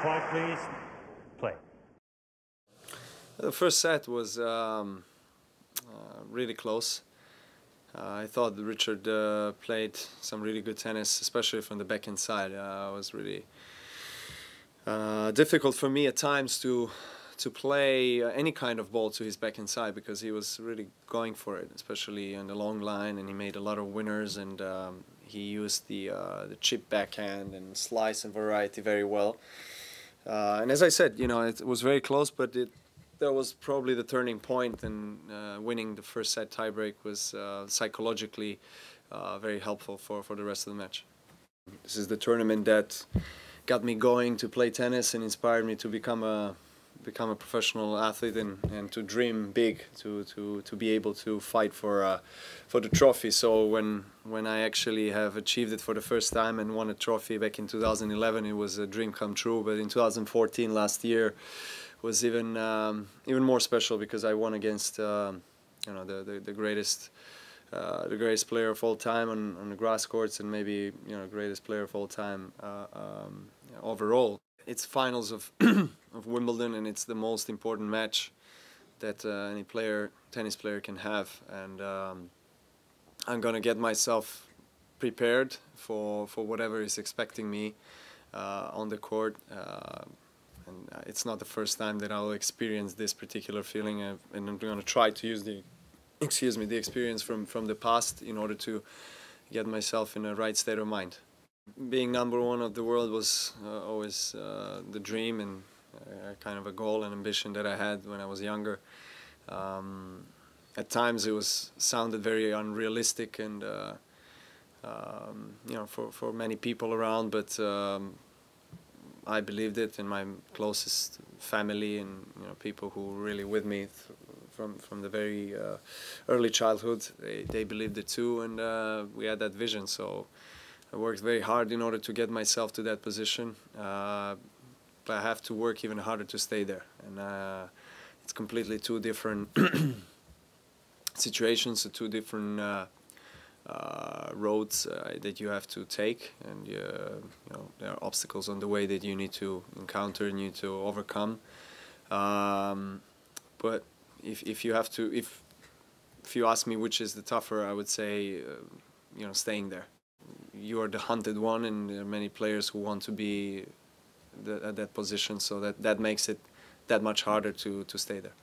Clock, please. Play. The first set was really close. I thought Richard played some really good tennis, especially from the backhand side. It was really difficult for me at times to play any kind of ball to his backhand side, because he was really going for it, especially on the long line, and he made a lot of winners, and he used the chip backhand and slice and variety very well. And as I said, you know, it was very close, but that was probably the turning point, and winning the first set tiebreak was psychologically very helpful for the rest of the match. This is the tournament that got me going to play tennis and inspired me to become a professional athlete and to dream big, to be able to fight for the trophy. So when I actually have achieved it for the first time and won a trophy back in 2011, it was a dream come true. But in 2014, last year, was even more special, because I won against you know, the greatest player of all time on the grass courts, and maybe, you know, greatest player of all time overall. It's finals of of Wimbledon, and it's the most important match that any tennis player can have, and I'm gonna get myself prepared for whatever is expecting me on the court. And it's not the first time that I'll experience this particular feeling, and I'm going to try to use the experience from the past in order to get myself in the right state of mind. Being #1 of the world was always the dream, and kind of a goal and ambition that I had when I was younger. At times it sounded very unrealistic, and you know, for many people around, but I believed it, and my closest family and, you know, people who were really with me from the very early childhood, they believed it too, and we had that vision. So I worked very hard in order to get myself to that position, but I have to work even harder to stay there. And it's completely two different situations, two different roads that you have to take, and you know, there are obstacles on the way that you need to encounter and you need to overcome. But if you ask me which is the tougher, I would say you know, staying there. You are the hunted one, and there are many players who want to be at that position, so that makes it that much harder to stay there.